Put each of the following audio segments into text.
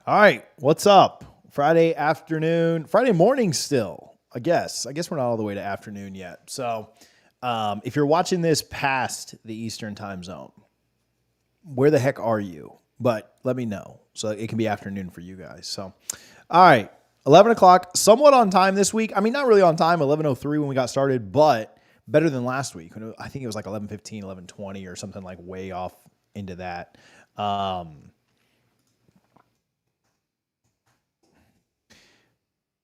All right, what's up? Friday afternoon, Friday morning still, I guess. I guess we're not all the way to afternoon yet. So if you're watching this past the Eastern time zone, where the heck are you? But let me know. So it can be afternoon for you guys. So, all right, 11 o'clock, somewhat on time this week. I mean, not really on time, 11:03 when we got started, but better than last week. I think it was like 11:15, 11:20 or something like way off into that.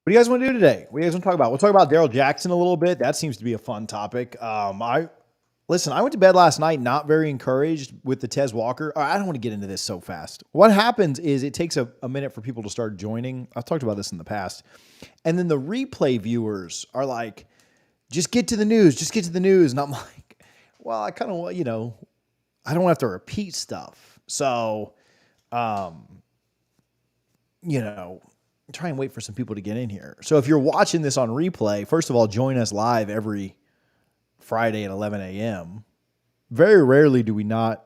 What do you guys want to do today? What do you guys want to talk about? We'll talk about Darrell Jackson a little bit. That seems to be a fun topic. I went to bed last night not very encouraged with the Tez Walker. I don't want to get into this so fast. What happens is it takes a minute for people to start joining. I've talked about this in the past. And then the replay viewers are like, just get to the news. Just get to the news. And I'm like, well, I kind of, I don't have to repeat stuff. So, try and wait for some people to get in here. So if you're watching this on replay, first of all, join us live every Friday at 11 a.m. Very rarely do we not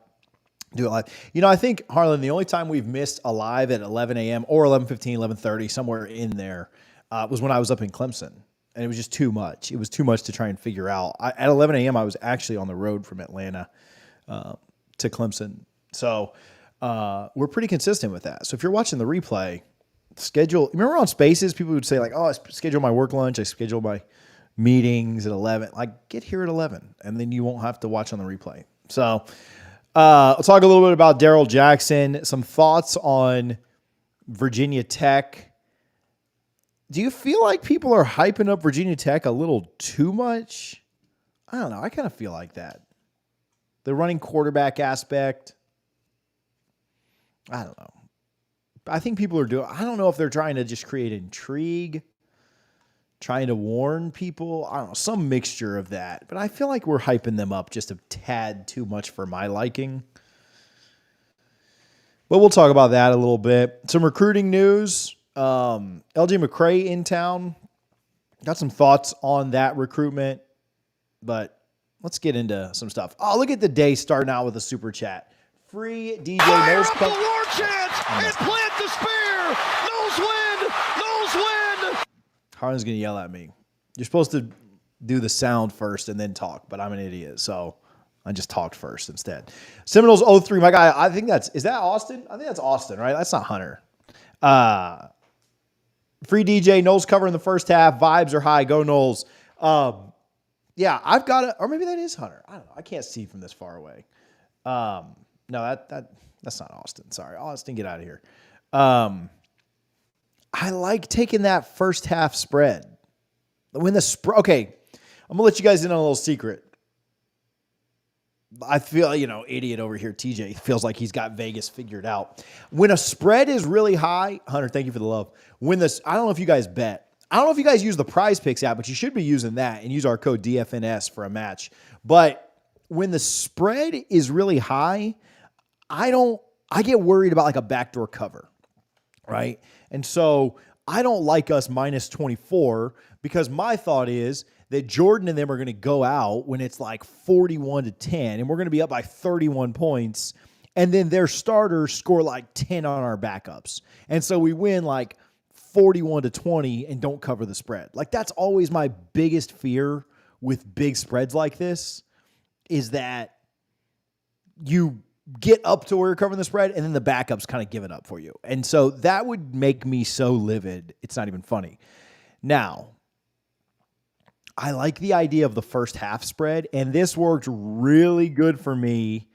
do it live. I think, Harlan, the only time we've missed a live at 11 a.m. or 11:15, 11:30, somewhere in there, was when I was up in Clemson. And it was just too much. It was too much to try and figure out. At 11 a.m., I was actually on the road from Atlanta to Clemson. So we're pretty consistent with that. So if you're watching the replay, remember on Spaces, people would say like, oh, I schedule my work lunch, I schedule my meetings at 11. Like, get here at 11, and then you won't have to watch on the replay. So let's talk a little bit about Darrell Jackson, some thoughts on Virginia Tech. Do you feel like people are hyping up Virginia Tech a little too much? I don't know. I kind of feel like that. The running quarterback aspect, I don't know. I think people are doing, I don't know if they're trying to just create intrigue, trying to warn people. I don't know, some mixture of that. But I feel like we're hyping them up just a tad too much for my liking. But we'll talk about that a little bit. Some recruiting news. LJ McCray in town. Got some thoughts on that recruitment. But let's get into some stuff. Oh, look at the day starting out with a super chat. Free DJ Fire Knowles. up the war chant and plant the spear. Knowles win. Knowles win. Harlan's going to yell at me. You're supposed to do the sound first and then talk, but I'm an idiot, so I just talked first instead. Seminoles 03, my guy, I think is that Austin? I think that's Austin, right? That's not Hunter. Free DJ, Knowles covering the first half. Vibes are high. Go Knowles. Yeah, I've got it. Or maybe that is Hunter. I don't know. I can't see from this far away. No, that's not Austin. Sorry. Austin, get out of here. I like taking that first half spread. Okay, I'm going to let you guys in on a little secret. I feel, idiot over here, TJ, feels like he's got Vegas figured out. When a spread is really high, Hunter, thank you for the love. I don't know if you guys bet. I don't know if you guys use the Prize Picks app, but you should be using that and use our code DFNS for a match. But when the spread is really high, I get worried about like a backdoor cover, right? And so I don't like us minus 24 because my thought is that Jordan and them are going to go out when it's like 41-10 and we're going to be up by 31 points. And then their starters score like 10 on our backups. And so we win like 41-20 and don't cover the spread. Like that's always my biggest fear with big spreads like this is that you get up to where you're covering the spread, and then the backups kind of give it up for you. And so that would make me so livid. It's not even funny. Now, I like the idea of the first half spread, and this worked really good for me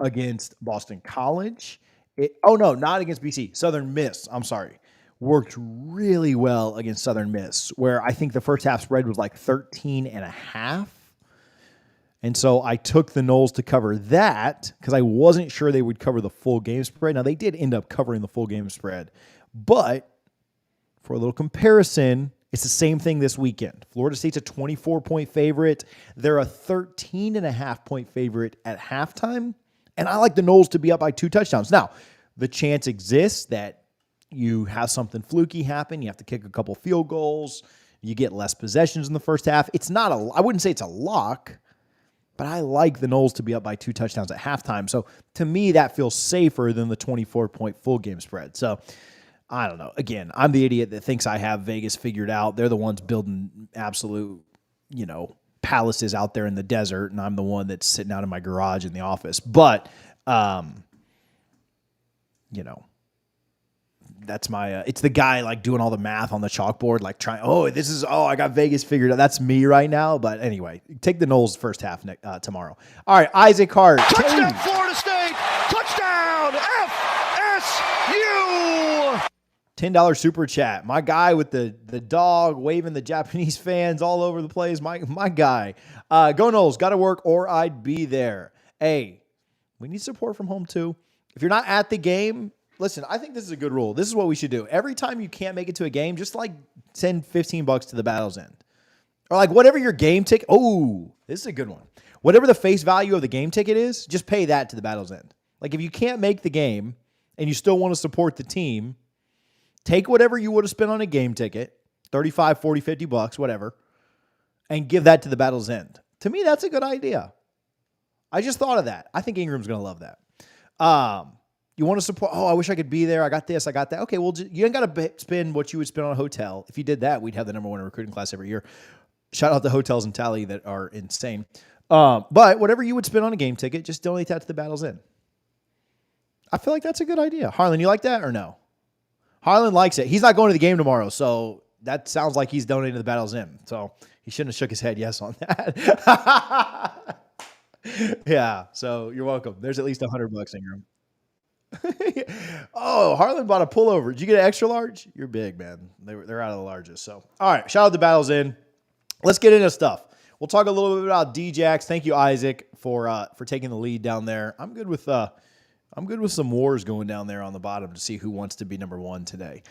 against Boston College. Not against BC. Southern Miss, I'm sorry. Worked really well against Southern Miss, where I think the first half spread was like 13.5. And so I took the Noles to cover that because I wasn't sure they would cover the full game spread. Now, they did end up covering the full game spread. But for a little comparison, it's the same thing this weekend. Florida State's a 24-point favorite. They're a 13.5-point favorite at halftime. And I like the Noles to be up by 2 touchdowns. Now, the chance exists that you have something fluky happen. You have to kick a couple field goals. You get less possessions in the first half. I wouldn't say it's a lock, but I like the Noles to be up by 2 touchdowns at halftime. So to me, that feels safer than the 24-point full game spread. So I don't know. Again, I'm the idiot that thinks I have Vegas figured out. They're the ones building absolute, palaces out there in the desert, and I'm the one that's sitting out in my garage in the office. But, that's my, it's the guy like doing all the math on the chalkboard, like trying, I got Vegas figured out. That's me right now. But anyway, take the Noles first half tomorrow. All right, Isaac Hart. Touchdown, Florida State. Touchdown, FSU. $10 super chat. My guy with the dog waving the Japanese fans all over the place. My guy. Go Noles. Got to work or I'd be there. Hey, we need support from home too. If you're not at the game, listen, I think this is a good rule. This is what we should do. Every time you can't make it to a game, just like send $15 to the Battle's End. Or like whatever your game ticket. Oh, this is a good one. Whatever the face value of the game ticket is, just pay that to the Battle's End. Like if you can't make the game and you still want to support the team, take whatever you would have spent on a game ticket, 35, 40, 50 bucks, whatever, and give that to the Battle's End. To me, that's a good idea. I just thought of that. I think Ingram's going to love that. You want to support, I wish I could be there. I got this, I got that. Okay, well, you ain't got to spend what you would spend on a hotel. If you did that, we'd have the #1 recruiting class every year. Shout out to hotels in Tally that are insane. But whatever you would spend on a game ticket, just donate that to the Battle's End. I feel like that's a good idea. Harlan, you like that or no? Harlan likes it. He's not going to the game tomorrow, so that sounds like he's donating to the Battle's End. So he shouldn't have shook his head yes on that. Yeah, so you're welcome. There's at least $100, Ingram. Oh, Harlan bought a pullover. Did you get an extra large? You're big, man. They're out of the largest. So, all right, shout out to Battle's End. Let's get into stuff. We'll talk a little bit about D-Jax. Thank you, Isaac, for taking the lead down there. I'm good with some wars going down there on the bottom to see who wants to be #1 today.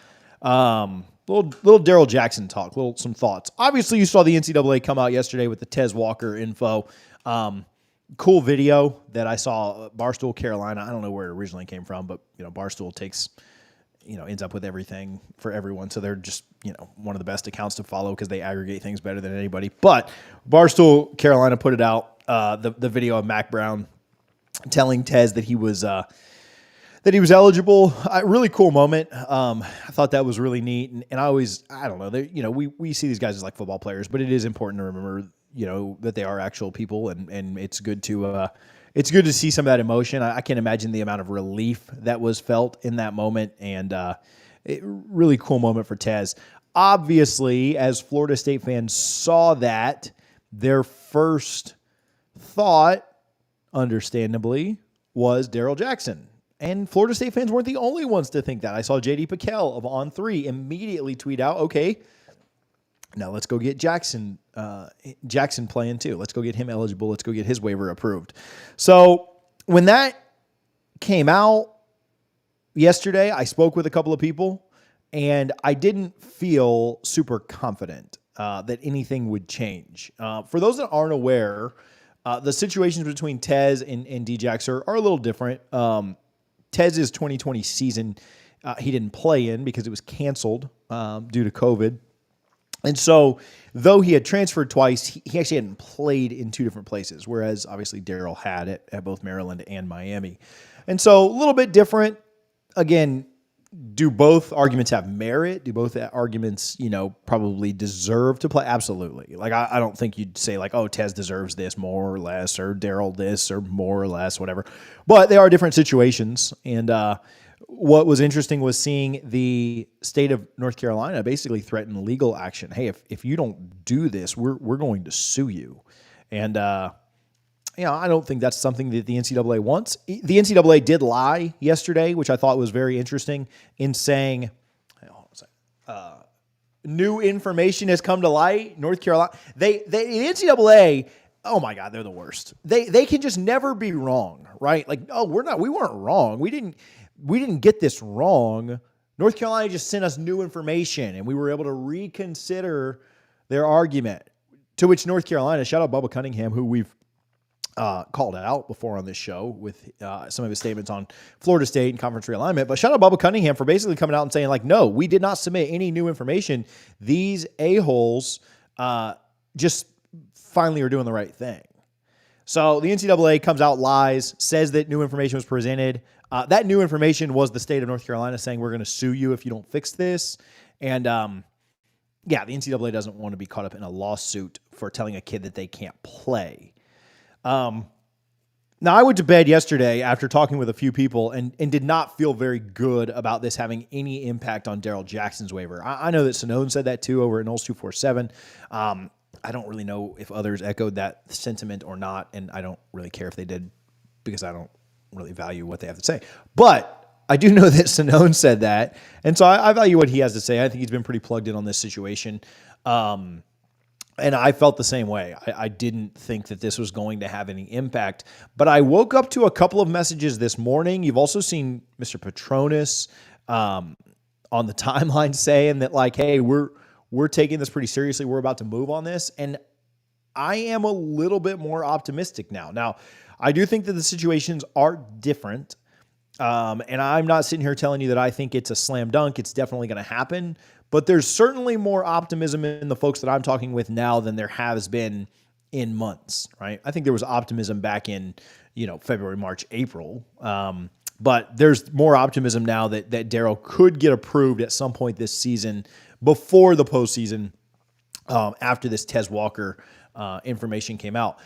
Little Darrell Jackson talk, some thoughts. Obviously, you saw the NCAA come out yesterday with the Tez Walker info. Cool video that I saw. Barstool Carolina. I don't know where it originally came from, but Barstool takes, ends up with everything for everyone. So they're just one of the best accounts to follow because they aggregate things better than anybody. But Barstool Carolina put it out. The video of Mac Brown telling Tez that he was eligible. Really cool moment. I thought that was really neat. And I don't know. We see these guys as like football players, but it is important to remember that they are actual people, and it's good to see some of that emotion. I can't imagine the amount of relief that was felt in that moment, and really cool moment for Tez. Obviously, as Florida State fans saw that, their first thought, understandably, was Darrell Jackson. And Florida State fans weren't the only ones to think that. I saw J.D. Piquel of On3 immediately tweet out, okay, now let's go get Jackson playing too. Let's go get him eligible. Let's go get his waiver approved. So when that came out yesterday, I spoke with a couple of people, and I didn't feel super confident that anything would change. For those that aren't aware, the situations between Tez and D-Jax are a little different. Tez's 2020 season, he didn't play in because it was canceled due to COVID. And so, though he had transferred twice, he actually hadn't played in two different places, whereas obviously Darrell had it at both Maryland and Miami. And so, a little bit different. Again, do both arguments have merit? Do both arguments, probably deserve to play? Absolutely. Like, I don't think you'd say like, oh, Tez deserves this more or less, or Darrell this or more or less, whatever. But they are different situations. And what was interesting was seeing the state of North Carolina basically threaten legal action. Hey, if you don't do this, we're going to sue you. And I don't think that's something that the NCAA wants. The NCAA did lie yesterday, which I thought was very interesting, in saying new information has come to light. North Carolina, the NCAA, oh my God, they're the worst. They can just never be wrong, right? Like, oh, we weren't wrong. We didn't get this wrong. North Carolina just sent us new information, and we were able to reconsider their argument. To which North Carolina, shout out Bubba Cunningham, who we've called out before on this show with some of his statements on Florida State and conference realignment. But shout out Bubba Cunningham for basically coming out and saying, like, no, we did not submit any new information. These a-holes just finally are doing the right thing. So the NCAA comes out, lies, says that new information was presented. That new information was the state of North Carolina saying we're going to sue you if you don't fix this. And yeah, the NCAA doesn't want to be caught up in a lawsuit for telling a kid that they can't play. Now, I went to bed yesterday after talking with a few people and did not feel very good about this having any impact on Darrell Jackson's waiver. I know that Sonone said that too over at Knowles 247. I don't really know if others echoed that sentiment or not, and I don't really care if they did because I don't really value what they have to say. But I do know that Sonone said that, and so I value what he has to say. I think he's been pretty plugged in on this situation. And I felt the same way. I didn't think that this was going to have any impact. But I woke up to a couple of messages this morning. You've also seen Mr. Petronas on the timeline saying that, like, hey, we're taking this pretty seriously. We're about to move on this. And I am a little bit more optimistic now. Now, I do think that the situations are different. And I'm not sitting here telling you that I think it's a slam dunk. It's definitely going to happen. But there's certainly more optimism in the folks that I'm talking with now than there has been in months, right? I think there was optimism back in, February, March, April. But there's more optimism now that Darrell could get approved at some point this season before the postseason after this Tez Walker information came out.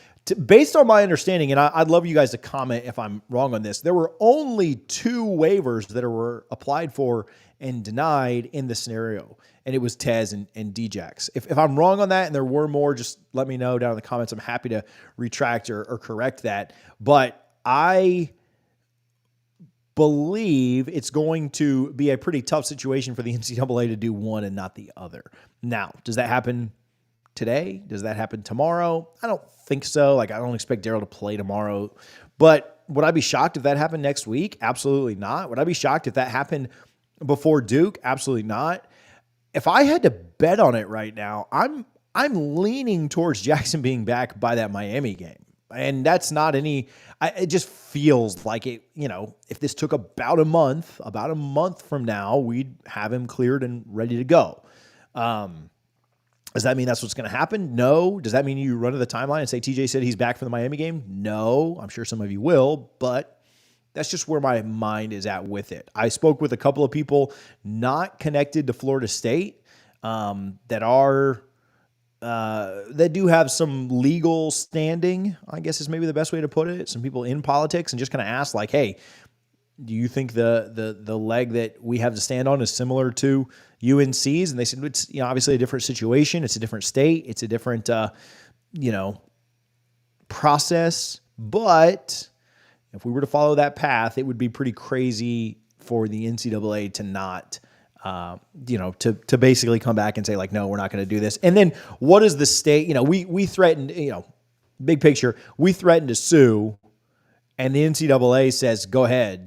Based on my understanding, and I'd love you guys to comment if I'm wrong on this, there were only 2 waivers that were applied for and denied in the scenario, and it was Tez and Djax. If I'm wrong on that and there were more, just let me know down in the comments. I'm happy to retract or correct that. But I believe it's going to be a pretty tough situation for the NCAA to do one and not the other. Now, does that happen today? Does that happen tomorrow? I don't think so. I don't expect Darrell to play tomorrow. But would I be shocked if that happened next week? Absolutely not. Would I be shocked if that happened before Duke? Absolutely not. If I had to bet on it right now, I'm leaning towards Jackson being back by that Miami game. And that's not it just feels like it, if this took about a month from now, we'd have him cleared and ready to go. Does that mean that's what's going to happen? No. Does that mean you run to the timeline and say TJ said he's back for the Miami game? No. I'm sure some of you will, but that's just where my mind is at with it. I spoke with a couple of people not connected to Florida State that do have some legal standing, I guess is maybe the best way to put it. Some people in politics, and just kind of asked, like, hey, do you think the leg that we have to stand on is similar to UNC's? And they said it's obviously a different situation. It's a different state. It's a different process. But if we were to follow that path, it would be pretty crazy for the NCAA to not, to basically come back and say, like, no, we're not going to do this. And then what is the state? We threatened, big picture, we threatened to sue, and the NCAA says, go ahead.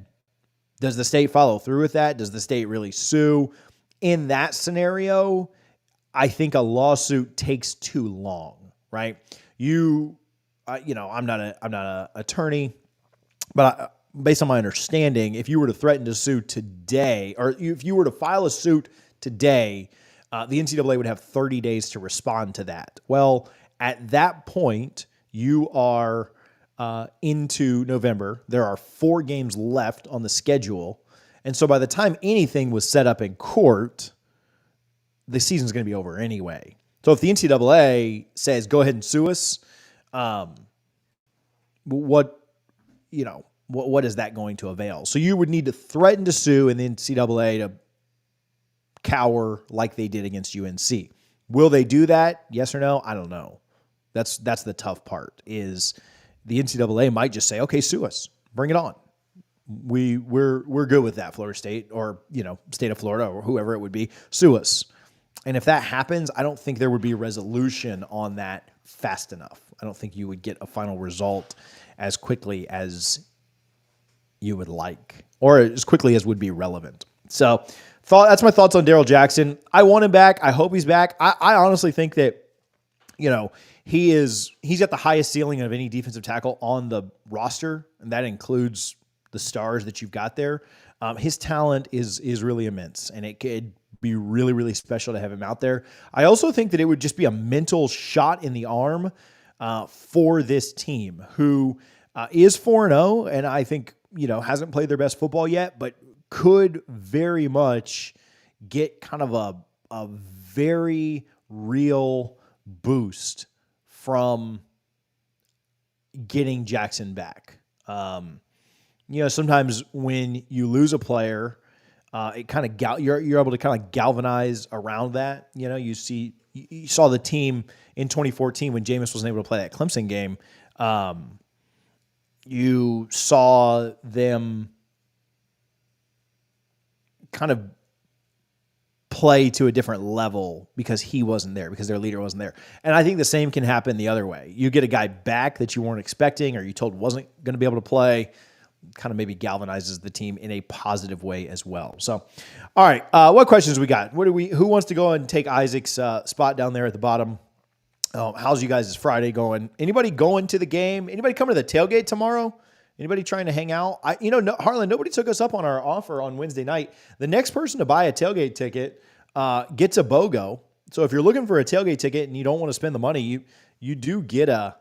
Does the state follow through with that? Does the state really sue? In that scenario, I think a lawsuit takes too long, right? I'm not an attorney, but based on my understanding, if you were to threaten to sue today, or if you were to file a suit today, the NCAA would have 30 days to respond to that. Well, at that point, you are into November. There are 4 games left on the schedule. And so by the time anything was set up in court, the season's going to be over anyway. So if the NCAA says, go ahead and sue us, what is that going to avail? So you would need to threaten to sue and the NCAA to cower like they did against UNC. Will they do that? Yes or no? I don't know. That's the tough part, is the NCAA might just say, okay, sue us. Bring it on. We're good with that, Florida State, or, state of Florida, or whoever it would be. Sue us. And if that happens, I don't think there would be a resolution on that fast enough. I don't think you would get a final result as quickly as you would like, or as quickly as would be relevant. So that's my thoughts on Darrell Jackson. I want him back. I hope he's back. I honestly think that, he's got the highest ceiling of any defensive tackle on the roster, and that includes the stars that you've got there. His talent is really immense, and it could be really, really special to have him out there. I also think that it would just be a mental shot in the arm for this team, who is 4-0, and I think hasn't played their best football yet, but could very much get kind of a very real boost from getting Jackson back. Sometimes when you lose a player, it kind of you're able to kind of galvanize around that. You saw the team in 2014 when Jameis wasn't able to play that Clemson game. You saw them kind of play to a different level because he wasn't there, because their leader wasn't there. And I think the same can happen the other way. You get a guy back that you weren't expecting or you told wasn't going to be able to play, kind of maybe galvanizes the team in a positive way as well. So, all right, what questions we got? Who wants to go and take Isaac's spot down there at the bottom? How's you guys' Friday going? Anybody going to the game? Anybody coming to the tailgate tomorrow? Anybody trying to hang out? Harlan, nobody took us up on our offer on Wednesday night. The next person to buy a tailgate ticket gets a BOGO. So if you're looking for a tailgate ticket and you don't want to spend the money, you do get a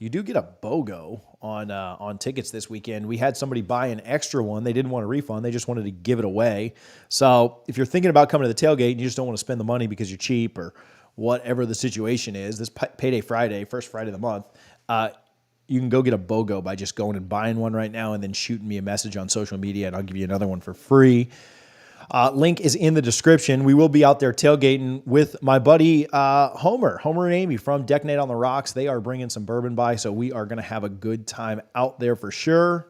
BOGO on tickets this weekend. We had somebody buy an extra one. They didn't want a refund. They just wanted to give it away. So if you're thinking about coming to the tailgate and you just don't want to spend the money because you're cheap or whatever the situation is, this payday Friday, first Friday of the month, you can go get a BOGO by just going and buying one right now and then shooting me a message on social media, and I'll give you another one for free. Link is in the description. We will be out there tailgating with my buddy Homer and Amy from Detonate on the Rocks. They are bringing some bourbon by, so we are going to have a good time out there for sure.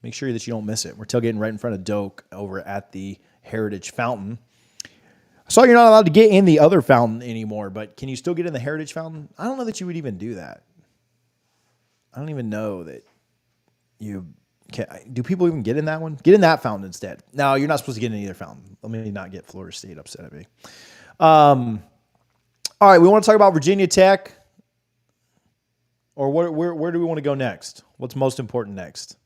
Make sure that you don't miss it. We're tailgating right in front of Doak over at the Heritage Fountain. I saw you're not allowed to get in the other fountain anymore, but can you still get in the Heritage Fountain? I don't know that you would even do that. I don't even know that you can. Do people even get in that one? Get in that fountain instead. No, you're not supposed to get in either fountain. Let me not get Florida State upset at me. All right, we want to talk about Virginia Tech. Or where do we want to go next? What's most important next?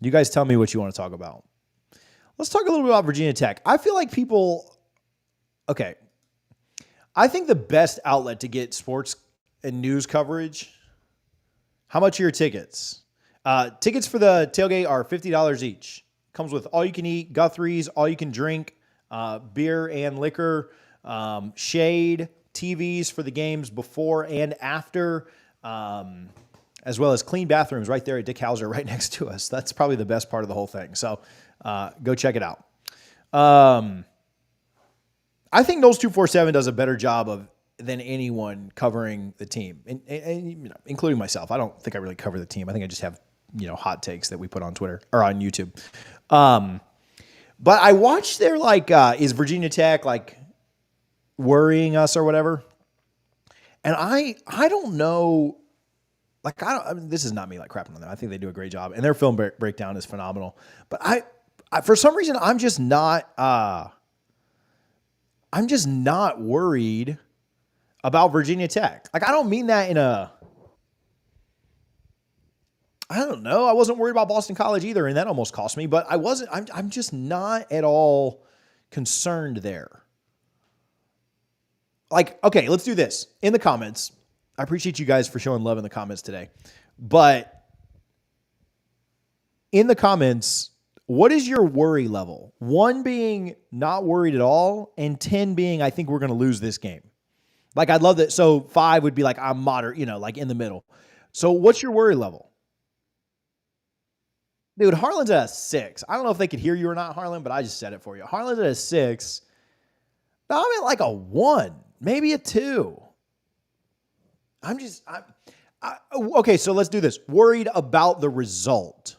You guys tell me what you want to talk about. Let's talk a little bit about Virginia Tech. I feel like okay. I think the best outlet to get sports and news coverage. How much are your tickets? Tickets for the tailgate are $50 each. Comes with all you can eat, Guthrie's, all you can drink, beer and liquor, shade, TVs for the games before and after, as well as clean bathrooms right there at Dick Hauser right next to us. That's probably the best part of the whole thing. So go check it out. I think Knowles 247 does a better job than anyone covering the team, and including myself. I don't think I really cover the team. I think I just have hot takes that we put on Twitter or on YouTube. But I watched their is Virginia Tech worrying us or whatever, and I don't know. This is not me crapping on them. I think they do a great job, and their film breakdown is phenomenal. But I for some reason I'm just not worried about Virginia Tech. I don't mean that I don't know. I wasn't worried about Boston College either, and that almost cost me, but I'm just not at all concerned there. Okay, let's do this. In the comments, I appreciate you guys for showing love in the comments today, but in the comments, what is your worry level? 1 being not worried at all, and 10 being I think we're going to lose this game. I'd love that. So 5 would be I'm moderate, in the middle. So what's your worry level? Dude, Harlan's at a 6. I don't know if they could hear you or not, Harlan, but I just said it for you. Harlan's at a 6. Now I'm at a 1, maybe a 2. Okay, so let's do this. Worried about the result.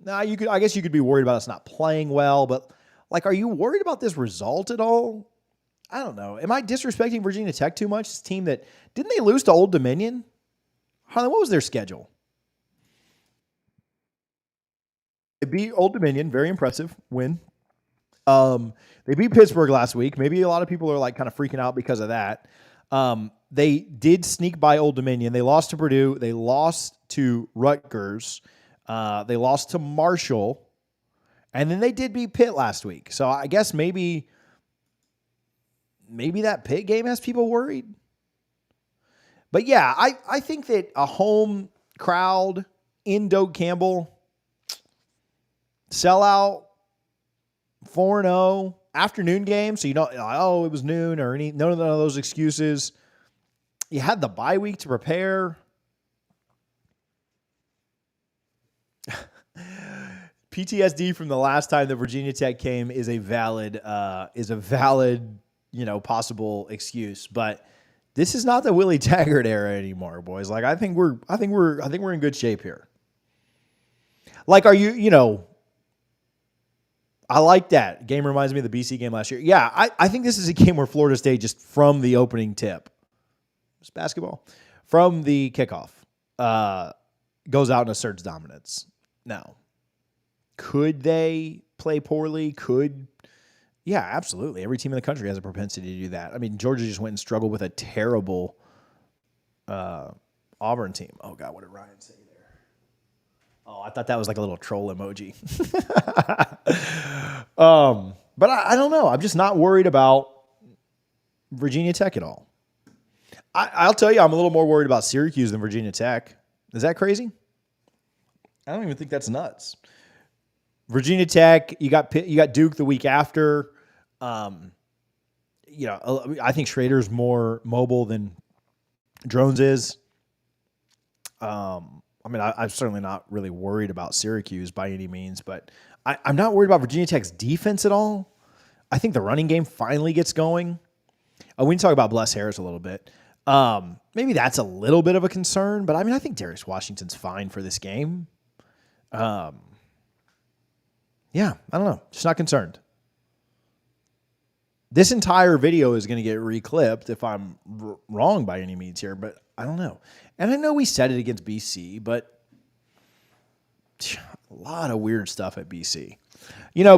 Now, I guess you could be worried about us not playing well, but are you worried about this result at all? I don't know. Am I disrespecting Virginia Tech too much? This team didn't they lose to Old Dominion? Harlan, what was their schedule? They beat Old Dominion, very impressive win. They beat Pittsburgh last week. Maybe a lot of people are kind of freaking out because of that. They did sneak by Old Dominion. They lost to Purdue. They lost to Rutgers. They lost to Marshall. And then they did beat Pitt last week. So I guess maybe that Pitt game has people worried. But yeah, I think that a home crowd in Doak Campbell, Sellout, 4-0, afternoon game. So you don't, oh, it was noon or none of those excuses. You had the bye week to prepare. PTSD from the last time that Virginia Tech came is a valid, possible excuse. But this is not the Willie Taggart era anymore, boys. Like I think we're in good shape here. Like, are you, I like that. Game reminds me of the BC game last year. Yeah, I think this is a game where Florida State, just from the opening tip, it's basketball, from the kickoff, goes out and asserts dominance. Now, could they play poorly? Yeah, absolutely. Every team in the country has a propensity to do that. I mean, Georgia just went and struggled with a terrible Auburn team. Oh, God, what did Ryan say there? Oh, I thought that was like a little troll emoji. But I don't know. I'm just not worried about Virginia Tech at all. I'll tell you, I'm a little more worried about Syracuse than Virginia Tech. Is that crazy? I don't even think that's nuts. Virginia Tech, you got Duke the week after. I think Schrader's more mobile than Drones is. I'm certainly not really worried about Syracuse by any means, but I'm not worried about Virginia Tech's defense at all. I think the running game finally gets going. We can talk about Bless Harris a little bit. Maybe that's a little bit of a concern, but I think Darius Washington's fine for this game. Yeah, I don't know. Just not concerned. This entire video is going to get reclipped if I'm wrong by any means here, but I don't know. And I know we said it against BC, but a lot of weird stuff at BC.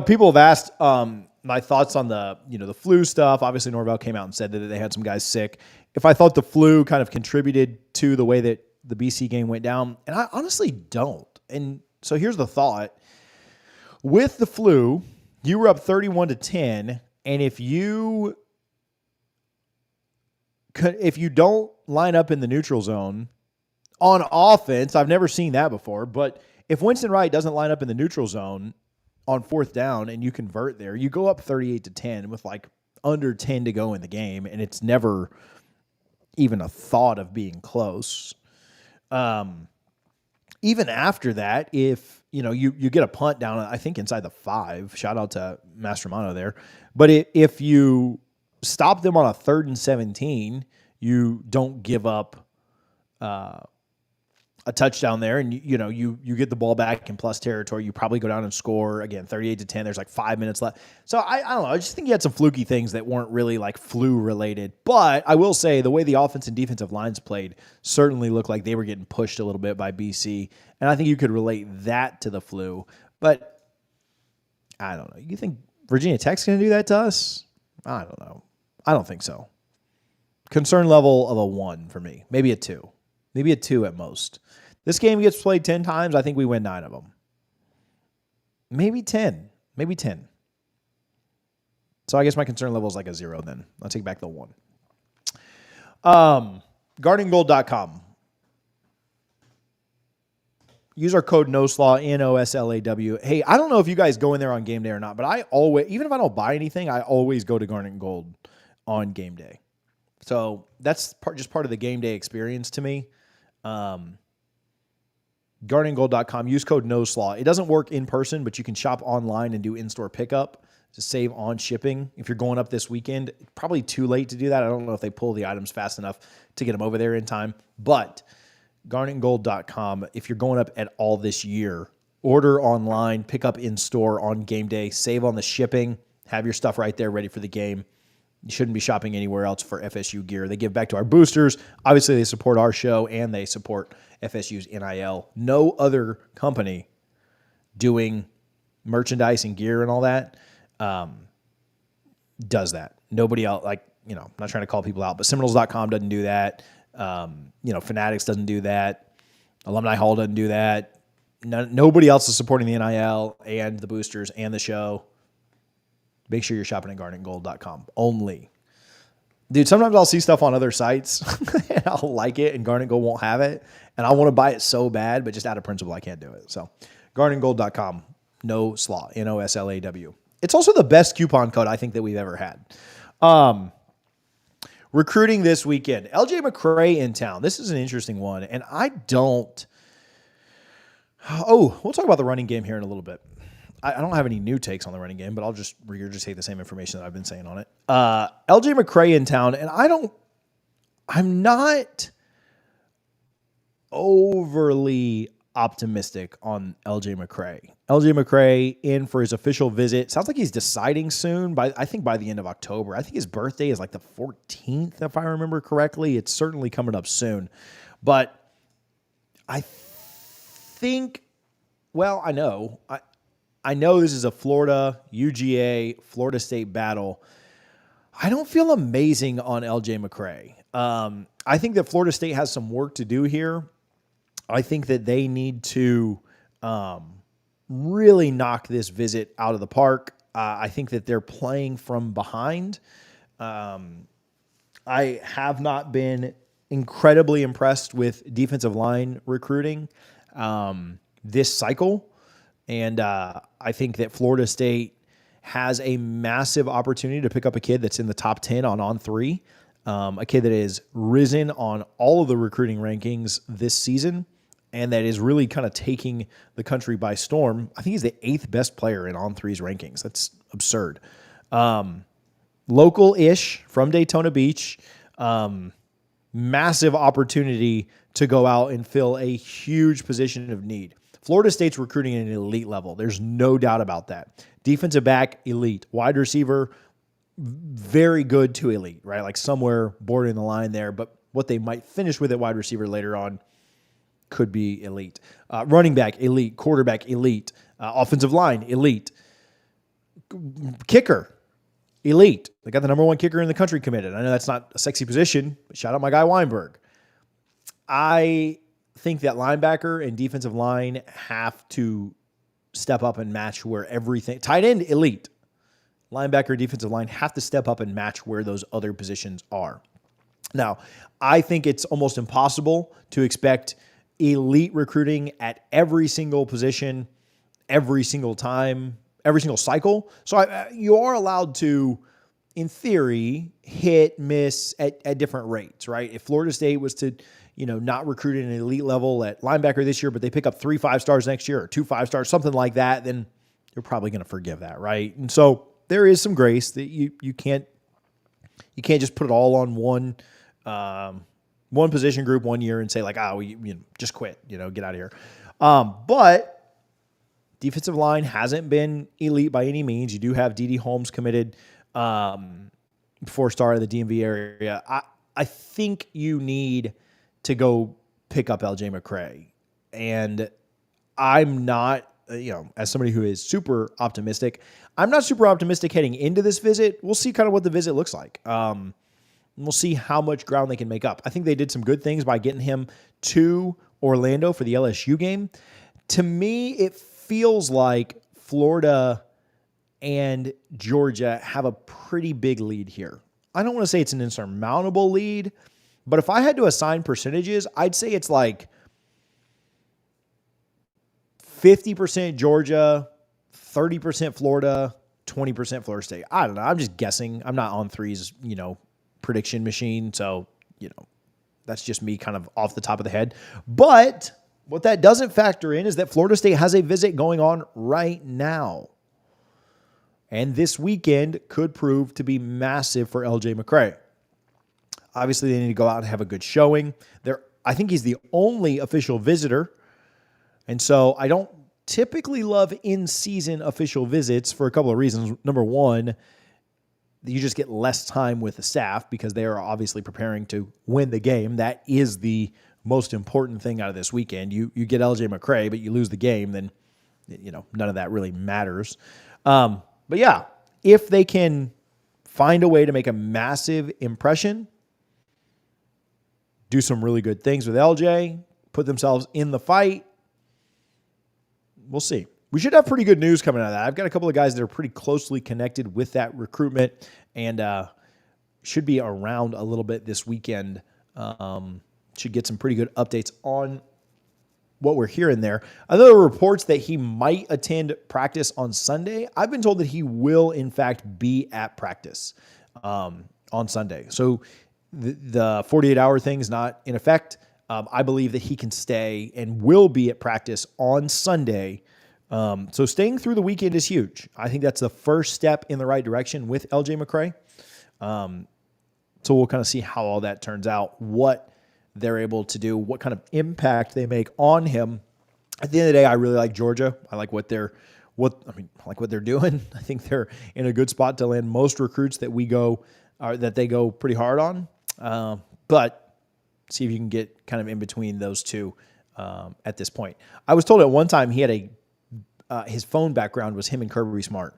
People have asked my thoughts on the flu stuff. Obviously, Norvell came out and said that they had some guys sick. If I thought the flu kind of contributed to the way that the BC game went down, and I honestly don't. And so here's the thought. With the flu, you were up 31-10, and if you don't line up in the neutral zone on offense, I've never seen that before, but if Winston Wright doesn't line up in the neutral zone on fourth down and you convert there, you go up 38-10 with like under 10 to go in the game, and it's never even a thought of being close. Even after that, if you get a punt down, I think inside the 5, shout out to Mastromano there. But if you stop them on a 3rd and 17, you don't give up a touchdown there, and you get the ball back in plus territory. You probably go down and score again, 38-10. There's like 5 minutes left. So I don't know. I just think you had some fluky things that weren't really like flu related. But I will say the way the offense and defensive lines played certainly looked like they were getting pushed a little bit by BC, and I think you could relate that to the flu. But I don't know. You think Virginia Tech's going to do that to us? I don't know. I don't think so. Concern level of a 1 for me, maybe a 2. Maybe a 2 at most. This game gets played 10 times. I think we win 9 of them. Maybe 10. Maybe 10. So I guess my concern level is like a 0 then. I'll take back the 1. GuardingGold.com. Use our code NOSLAW, NOSLAW. Hey, I don't know if you guys go in there on game day or not, but I always, even if I don't buy anything, I always go to Garnet Gold on game day. So that's just part of the game day experience to me. GuardingGold.com. Use code NOSLAW. It doesn't work in person, but you can shop online and do in-store pickup to save on shipping. If you're going up this weekend, it's probably too late to do that. I don't know if they pull the items fast enough to get them over there in time. But GuardingGold.com, if you're going up at all this year, order online, pick up in-store on game day, save on the shipping, have your stuff right there ready for the game. You shouldn't be shopping anywhere else for FSU gear. They give back to our boosters. Obviously, they support our show, and they support FSU's NIL. No other company doing merchandise and gear and all that does that. Nobody else, I'm not trying to call people out, but Seminoles.com doesn't do that. Fanatics doesn't do that. Alumni Hall doesn't do that. Nobody else is supporting the NIL and the boosters and the show. Make sure you're shopping at GarnetGold.com only. Dude, sometimes I'll see stuff on other sites and I'll like it and Garnet Gold won't have it. And I want to buy it so bad, but just out of principle, I can't do it. So GarnetGold.com No slaw. NOSLAW. It's also the best coupon code I think that we've ever had. Recruiting this weekend. LJ McCray in town. This is an interesting one. And we'll talk about the running game here in a little bit. I don't have any new takes on the running game, but I'll just regurgitate the same information that I've been saying on it. LJ McCray in town, and I'm not overly optimistic on LJ McCray. LJ McCray in for his official visit. Sounds like he's deciding soon, I think by the end of October. I think his birthday is like the 14th, if I remember correctly. It's certainly coming up soon. But I think, I know this is a Florida, UGA, Florida State battle. I don't feel amazing on LJ McCray. I think that Florida State has some work to do here. I think that they need to really knock this visit out of the park. I think that they're playing from behind. I have not been incredibly impressed with defensive line recruiting this cycle. And I think that Florida State has a massive opportunity to pick up a kid that's in the top 10 on three, a kid that has risen on all of the recruiting rankings this season and that is really kind of taking the country by storm. I think he's the 8th best player in on three's rankings. That's absurd. Local-ish from Daytona Beach, massive opportunity to go out and fill a huge position of need. Florida State's recruiting at an elite level. There's no doubt about that. Defensive back, elite. Wide receiver, very good to elite, right? Like somewhere bordering the line there, but what they might finish with at wide receiver later on could be elite. Running back, elite. Quarterback, elite. Offensive line, elite. Kicker, elite. They got the number 1 kicker in the country committed. I know that's not a sexy position, but shout out my guy Weinberg. I think that linebacker and defensive line have to step up and match where everything. Tight end, elite. Linebacker, defensive line have to step up and match where those other positions are. Now, I think it's almost impossible to expect elite recruiting at every single position, every single time, every single cycle. So you are allowed to, in theory, hit, miss at different rates, right? If Florida State was to, not recruit at an elite level at linebacker this year, but they pick up 3 5-stars next year or 2 5-stars, something like that, then you're probably going to forgive that, right? And so there is some grace that you can't just put it all on one position group 1 year and say like, just quit, get out of here. But defensive line hasn't been elite by any means. You do have D.D. Holmes committed, 4-star in the DMV area. I think you need to go pick up LJ McCray. And I'm not, as somebody who is super optimistic, I'm not super optimistic heading into this visit. We'll see kind of what the visit looks like. We'll see how much ground they can make up. I think they did some good things by getting him to Orlando for the LSU game. To me, it feels like Florida and Georgia have a pretty big lead here. I don't want to say it's an insurmountable lead, but if I had to assign percentages, I'd say it's like 50% Georgia, 30% Florida, 20% Florida State. I don't know. I'm just guessing. I'm not on three's, prediction machine. So, that's just me kind of off the top of the head. But what that doesn't factor in is that Florida State has a visit going on right now. And this weekend could prove to be massive for LJ McCray. Obviously, they need to go out and have a good showing. I think he's the only official visitor. And so I don't typically love in-season official visits for a couple of reasons. Number one, you just get less time with the staff because they are obviously preparing to win the game. That is the most important thing out of this weekend. You get LJ McCray, but you lose the game, then none of that really matters. But yeah, if they can find a way to make a massive impression, do some really good things with LJ, put themselves in the fight, we'll see. We should have pretty good news coming out of that. I've got a couple of guys that are pretty closely connected with that recruitment and should be around a little bit this weekend. Should get some pretty good updates on what we're hearing there. I know there are reports that he might attend practice on Sunday. I've been told that he will, in fact, be at practice on Sunday. So the 48-hour thing is not in effect. I believe that he can stay and will be at practice on Sunday. So staying through the weekend is huge. I think that's the first step in the right direction with LJ McCray. So we'll kind of see how all that turns out, what they're able to do, what kind of impact they make on him. At the end of the day, I really like Georgia. I like what they're doing. I think they're in a good spot to land most recruits that they go pretty hard on. But see if you can get kind of in between those two at this point. I was told at one time he had his phone background was him and Kirby Smart.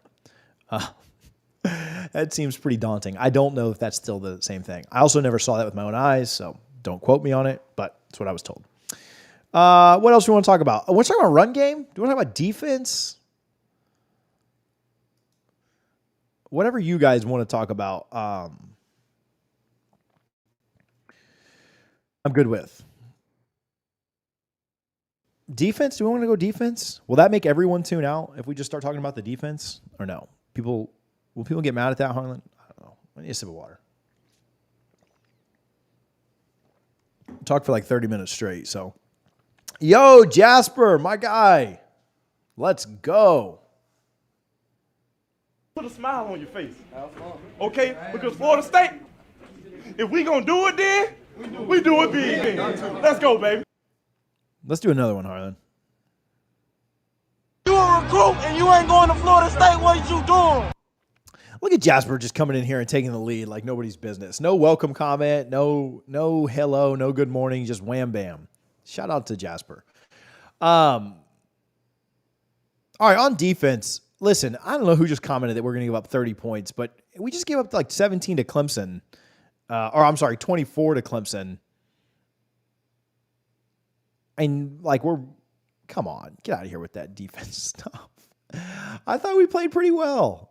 That seems pretty daunting. I don't know if that's still the same thing. I also never saw that with my own eyes, so don't quote me on it, but that's what I was told. What else do we want to talk about? Want to talk about run game? Do we want to talk about defense? Whatever you guys want to talk about, I'm good with. Defense? Do we want to go defense? Will that make everyone tune out if we just start talking about the defense? Or no? Will people get mad at that, Harlan? I don't know. I need a sip of water. Talk for like 30 minutes straight, so. Yo, Jasper, my guy. Let's go. Put a smile on your face. Okay? Because Florida State, if we gonna do it then, we do it big. Let's go, baby. Let's do another one, Harlan. You a recruit and you ain't going to Florida State, what you doing? Look at Jasper just coming in here and taking the lead like nobody's business. No welcome comment, no hello, no good morning, just wham bam. Shout out to Jasper. All right, on defense, listen, I don't know who just commented that we're going to give up 30 points, but we just gave up like 17 to Clemson. 24 to Clemson. And like come on, get out of here with that defense stuff. I thought we played pretty well.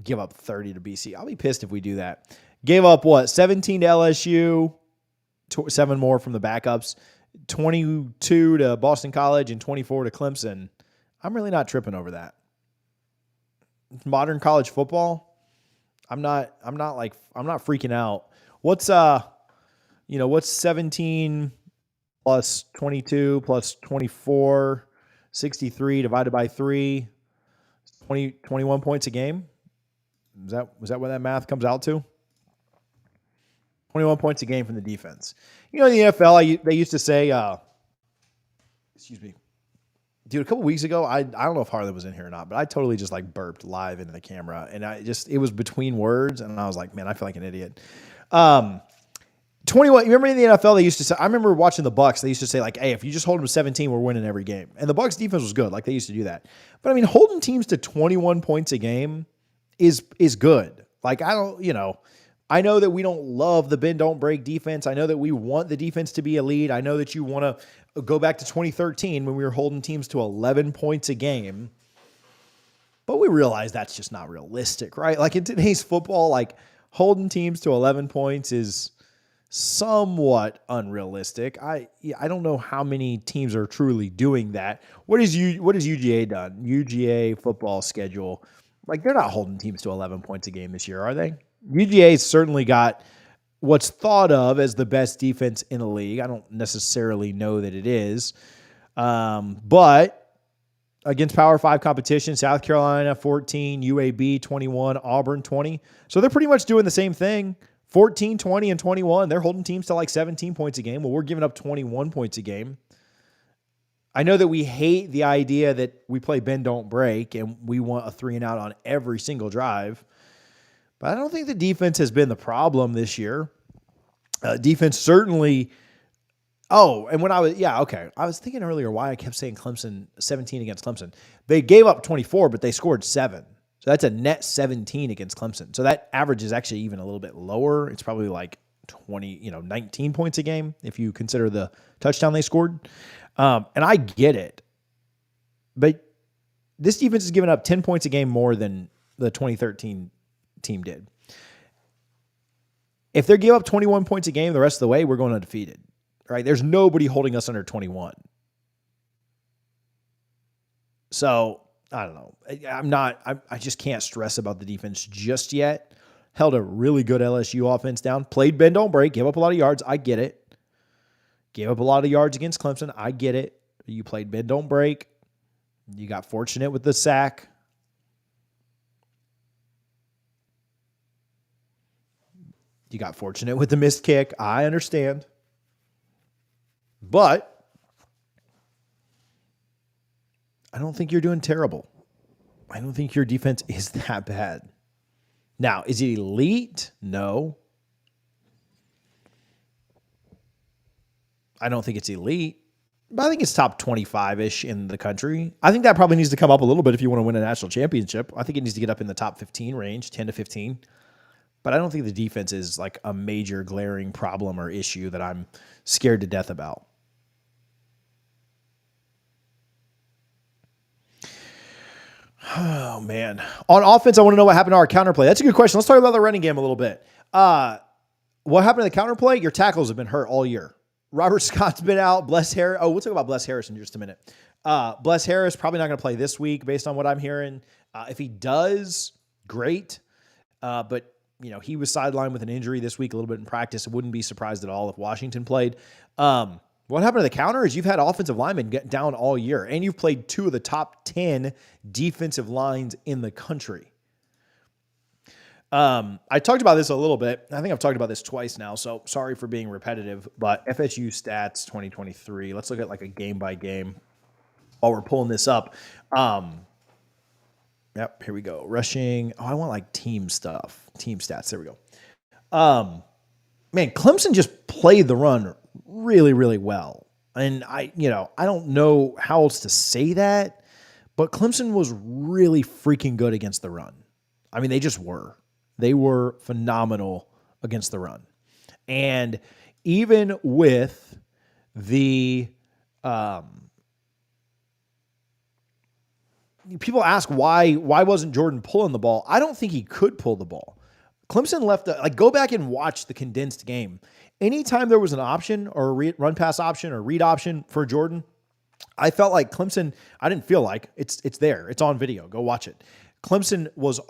Give up 30 to BC. I'll be pissed if we do that. Gave up 17 to LSU, 7 more from the backups, 22 to Boston College, and 24 to Clemson. I'm really not tripping over that. Modern college football, I'm not freaking out. What's 17 plus 22 plus 24, 63 divided by 3, 21 points a game? Was that what that math comes out to? 21 points a game from the defense. In the NFL, they used to say, excuse me, dude, a couple weeks ago, I don't know if Harlan was in here or not, but I totally just like burped live into the camera, and it was between words, and I was like, man, I feel like an idiot. 21. You remember in the NFL, they used to say, I remember watching the Bucs, they used to say like, hey, if you just hold them to 17, we're winning every game. And the Bucs defense was good. Like they used to do that. But I mean, holding teams to 21 points a game is good. Like I know that we don't love the bend don't break defense. I know that we want the defense to be elite. I know that you want to go back to 2013 when we were holding teams to 11 points a game. But we realize that's just not realistic, right? Like in today's football, like holding teams to 11 points is somewhat unrealistic. I don't know how many teams are truly doing that. What has UGA done? UGA football schedule. Like they're not holding teams to 11 points a game this year, are they? UGA's certainly got what's thought of as the best defense in the league. I don't necessarily know that it is. But against Power 5 competition, South Carolina 14, UAB 21, Auburn 20. So they're pretty much doing the same thing. 14, 20, and 21. They're holding teams to like 17 points a game. Well, we're giving up 21 points a game. I know that we hate the idea that we play bend, don't break, and we want a 3-and-out on every single drive. But I don't think the defense has been the problem this year. Defense certainly. Oh, and I was thinking earlier why I kept saying Clemson, 17 against Clemson. They gave up 24, but they scored 7. So that's a net 17 against Clemson. So that average is actually even a little bit lower. It's probably like 19 points a game if you consider the touchdown they scored. And I get it. But this defense is giving up 10 points a game more than the 2013 team did. If they give up 21 points a game the rest of the way, we're going undefeated. right? There's nobody holding us under 21. So I don't know. I just can't stress about the defense just yet. Held a really good LSU offense down. Played bend, don't break. Gave up a lot of yards. I get it. Gave up a lot of yards against Clemson. I get it. You played bend, don't break. You got fortunate with the sack. You got fortunate with the missed kick. I understand. But I don't think you're doing terrible. I don't think your defense is that bad. Now, is it elite? No. I don't think it's elite, but I think it's top 25-ish in the country. I think that probably needs to come up a little bit if you want to win a national championship. I think it needs to get up in the top 15 range, 10 to 15. But I don't think the defense is like a major glaring problem or issue that I'm scared to death about. Oh, man. On offense, I want to know what happened to our counterplay. That's a good question. Let's talk about the running game a little bit. What happened to the counterplay? Your tackles have been hurt all year. Robert Scott's been out. Bless Harris. Oh, we'll talk about Bless Harris in just a minute. Bless Harris probably not going to play this week based on what I'm hearing. If he does, great. But, you know, he was sidelined with an injury this week a little bit in practice. I wouldn't be surprised at all if Washington played. What happened to the counter is you've had offensive linemen get down all year, and you've played two of the top 10 defensive lines in the country. I talked about this a little bit. I think I've talked about this twice now, so sorry for being repetitive, but FSU stats 2023. Let's look at like a game by game while we're pulling this up. Yep, here we go. Rushing. Oh, I want like team stuff. Team stats. There we go. Man, Clemson just played the run really, really well. And I don't know how else to say that, but Clemson was really freaking good against the run. I mean, they just were. They were phenomenal against the run. And even with the people ask why wasn't Jordan pulling the ball? I don't think he could pull the ball. Clemson left go back and watch the condensed game. Anytime there was an option or a run pass option or read option for Jordan, I felt like Clemson, I didn't feel like it's there. It's on video. Go watch it. Clemson was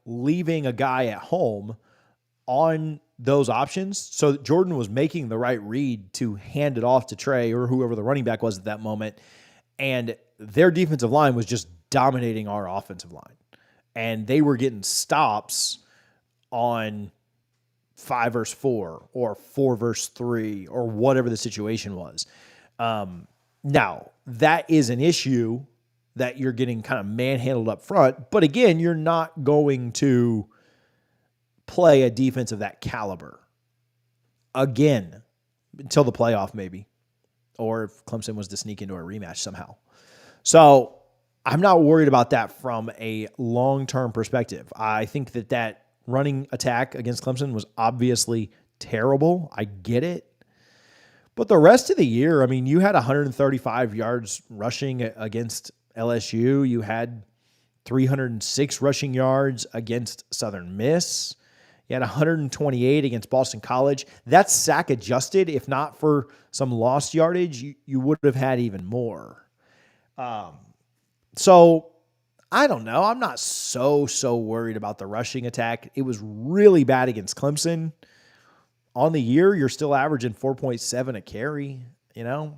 leaving a guy at home on those options. So Jordan was making the right read to hand it off to Trey or whoever the running back was at that moment. And their defensive line was just dominating our offensive line. And they were getting stops on 5 versus 4 or 4 versus 3 or whatever the situation was. Now, that is an issue that you're getting kind of manhandled up front. But again, you're not going to play a defense of that caliber again until the playoff maybe, or if Clemson was to sneak into a rematch somehow. So I'm not worried about that from a long-term perspective. I think that running attack against Clemson was obviously terrible. I get it. But the rest of the year, I mean, you had 135 yards rushing against LSU. You had 306 rushing yards against Southern Miss. You had 128 against Boston College. That's sack adjusted. If not for some lost yardage, you would have had even more. So I don't know. I'm not so worried about the rushing attack. It was really bad against Clemson. On the year, you're still averaging 4.7 a carry, you know?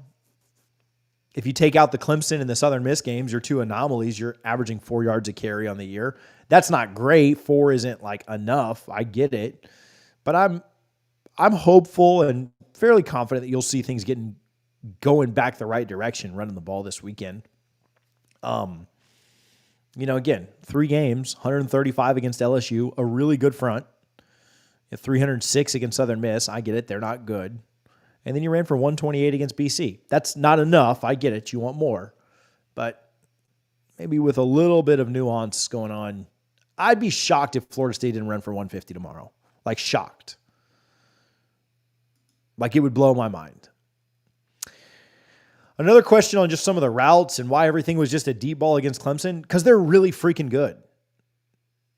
If you take out the Clemson and the Southern Miss games, your two anomalies, you're averaging 4 yards a carry on the year. That's not great. 4 isn't like enough. I get it. But I'm hopeful and fairly confident that you'll see things going back the right direction running the ball this weekend. Again, 3 games, 135 against LSU, a really good front. 306 against Southern Miss. I get it. They're not good. And then you ran for 128 against BC. That's not enough. I get it. You want more. But maybe with a little bit of nuance going on, I'd be shocked if Florida State didn't run for 150 tomorrow. Like, shocked. Like, it would blow my mind. Another question on just some of the routes and why everything was just a deep ball against Clemson, because they're really freaking good.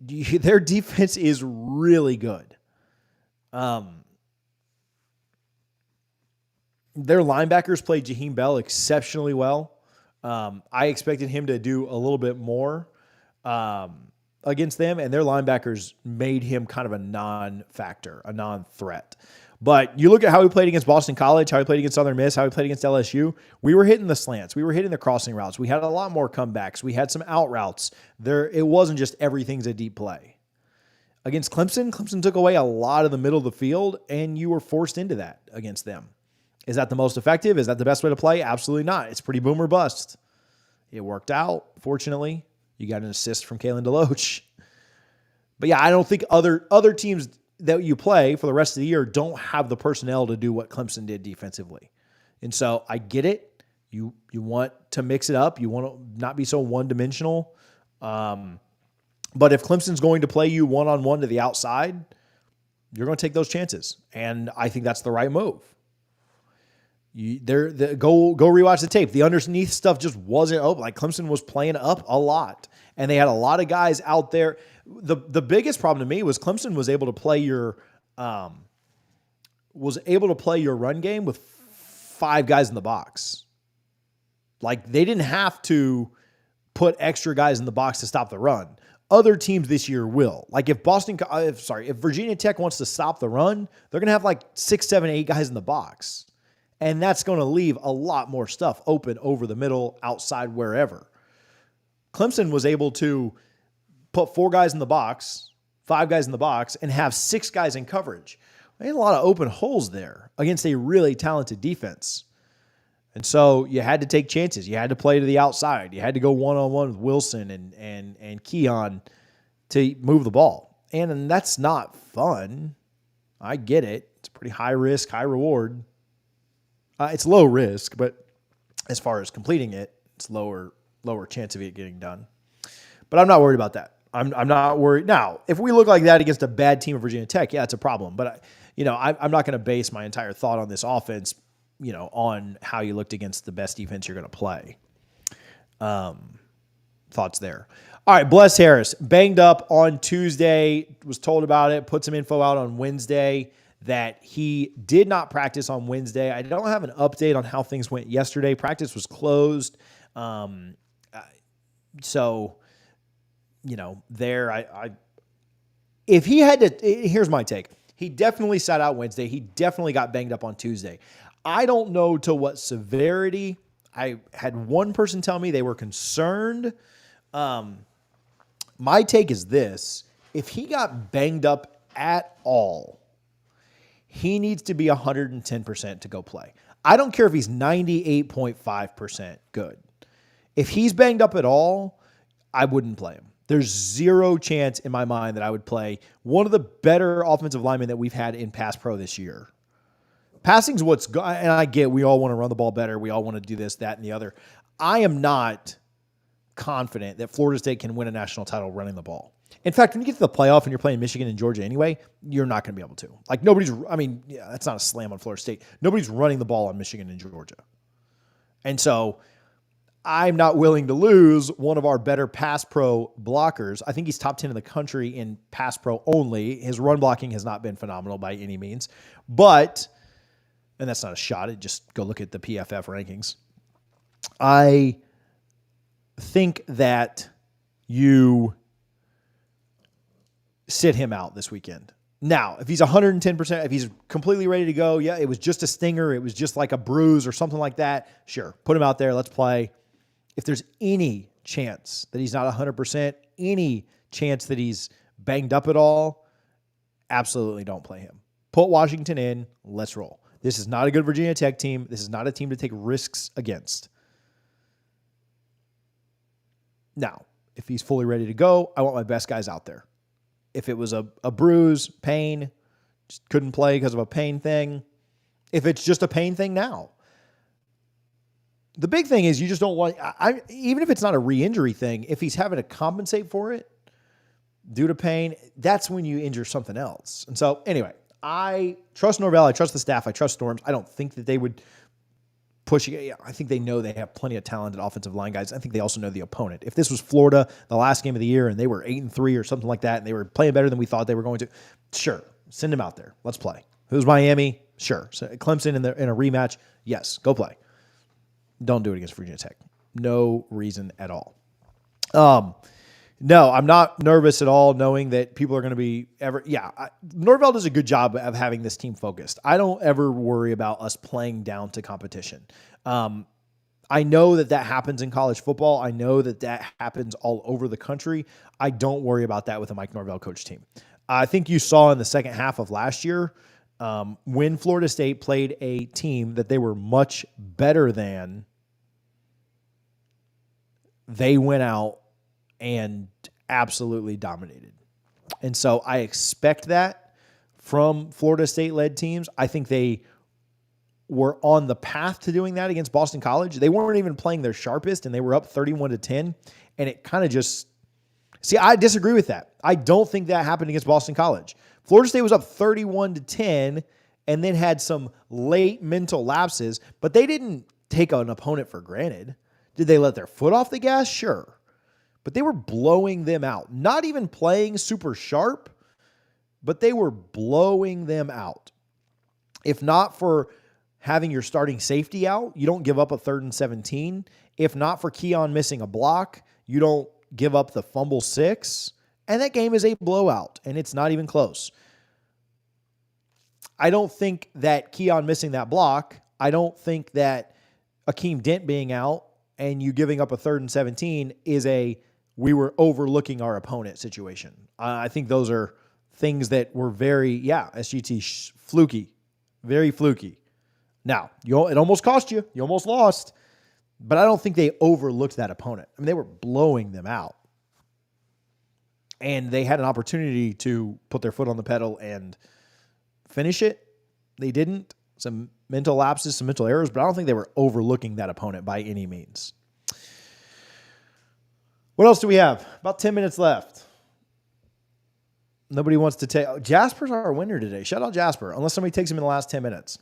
Their defense is really good. Their linebackers played Jaheim Bell exceptionally well. I expected him to do a little bit more against them, and their linebackers made him kind of a non-factor, a non-threat. But you look at how he played against Boston College, how he played against Southern Miss, how he played against LSU. We were hitting the slants. We were hitting the crossing routes. We had a lot more comebacks. We had some out routes. It wasn't just everything's a deep play. Against Clemson took away a lot of the middle of the field, and you were forced into that against them. Is that the most effective? Is that the best way to play? Absolutely not. It's pretty boom or bust. It worked out, fortunately. You got an assist from Kalen DeLoach. But yeah, I don't think other teams that you play for the rest of the year don't have the personnel to do what Clemson did defensively. And so I get it. You want to mix it up. You want to not be so one-dimensional. But if Clemson's going to play you one-on-one to the outside, you're going to take those chances. And I think that's the right move. Go rewatch the tape. The underneath stuff just wasn't open. Like Clemson was playing up a lot, and they had a lot of guys out there. The biggest problem to me was Clemson was able to play your run game with 5 guys in the box. Like they didn't have to put extra guys in the box to stop the run. Other teams this year will. Like if Virginia Tech wants to stop the run, they're going to have like 6, 7, 8 guys in the box. And that's going to leave a lot more stuff open over the middle, outside, wherever. Clemson was able to put 4 guys in the box, 5 guys in the box, and have 6 guys in coverage. They had a lot of open holes there against a really talented defense. And so you had to take chances. You had to play to the outside. You had to go one-on-one with Wilson and Keon to move the ball. And that's not fun. I get it. It's pretty high risk, high reward. It's low risk, but as far as completing it, it's lower chance of it getting done. But I'm not worried about that. I'm not worried. Now, if we look like that against a bad team of Virginia Tech, yeah, it's a problem. But I'm not going to base my entire thought on this offense, on how you looked against the best defense you're going to play. Thoughts there. All right, Bless Harris, banged up on Tuesday, was told about it, put some info out on Wednesday that he did not practice on Wednesday. I don't have an update on how things went yesterday. Practice was closed. If he had to, here's my take. He definitely sat out Wednesday. He definitely got banged up on Tuesday. I don't know to what severity. I had one person tell me they were concerned. My take is this. If he got banged up at all, he needs to be 110% to go play. I don't care if he's 98.5% good. If he's banged up at all, I wouldn't play him. There's zero chance in my mind that I would play one of the better offensive linemen that we've had in pass pro this year. Passing's and I get we all want to run the ball better. We all want to do this, that, and the other. I am not confident that Florida State can win a national title running the ball. In fact, when you get to the playoff and you're playing Michigan and Georgia anyway, you're not going to be able to. Like that's not a slam on Florida State. Nobody's running the ball on Michigan and Georgia. And so I'm not willing to lose one of our better pass pro blockers. I think he's top 10 in the country in pass pro only. His run blocking has not been phenomenal by any means. But, and that's not a shot. Just go look at the PFF rankings. I think that you sit him out this weekend. Now, if he's 110%, if he's completely ready to go, yeah, it was just a stinger, it was just like a bruise or something like that, sure, put him out there, let's play. If there's any chance that he's not 100%, any chance that he's banged up at all, absolutely don't play him. Put Washington in, let's roll. This is not a good Virginia Tech team. This is not a team to take risks against. Now, if he's fully ready to go, I want my best guys out there. If it was a bruise, pain, just couldn't play because of a pain thing. If it's just a pain thing now. The big thing is you just don't want, even if it's not a re-injury thing, if he's having to compensate for it due to pain, that's when you injure something else. And so anyway, I trust Norvell. I trust the staff. I trust Storms. I don't think that they would push. I think they know they have plenty of talented offensive line guys. I think they also know the opponent. If this was Florida, the last game of the year, and they were 8-3 or something like that, and they were playing better than we thought they were going to, sure, send them out there. Let's play. If it was Miami, Sure. So Clemson in a rematch, yes, go play. Don't do it against Virginia Tech. No reason at all. No, I'm not nervous at all knowing that people are going to be Norvell does a good job of having this team focused. I don't ever worry about us playing down to competition. I know that happens in college football. I know that happens all over the country. I don't worry about that with a Mike Norvell coach team. I think you saw in the second half of last year when Florida State played a team that they were much better than, they went out and absolutely dominated. And so I expect that from Florida State-led teams. I think they were on the path to doing that against Boston College. They weren't even playing their sharpest, and they were up 31-10. And it kind of just – see, I disagree with that. I don't think that happened against Boston College. Florida State was up 31-10 and then had some late mental lapses, but they didn't take an opponent for granted. Did they let their foot off the gas? Sure. But they were blowing them out. Not even playing super sharp, but they were blowing them out. If not for having your starting safety out, you don't give up a 3rd and 17. If not for Keon missing a block, you don't give up the fumble 6. And that game is a blowout, and it's not even close. I don't think that Keon missing that block, I don't think that Akeem Dent being out and you giving up a 3rd and 17 is we were overlooking our opponent situation. I think those are things that were very, SGT fluky, very fluky. Now, it almost cost you. You almost lost. But I don't think they overlooked that opponent. I mean, they were blowing them out. And they had an opportunity to put their foot on the pedal and finish it. They didn't. Some mental lapses, some mental errors, but I don't think they were overlooking that opponent by any means. What else do we have? About 10 minutes left. Nobody wants to take... Jasper's our winner today. Shout out Jasper, unless somebody takes him in the last 10 minutes.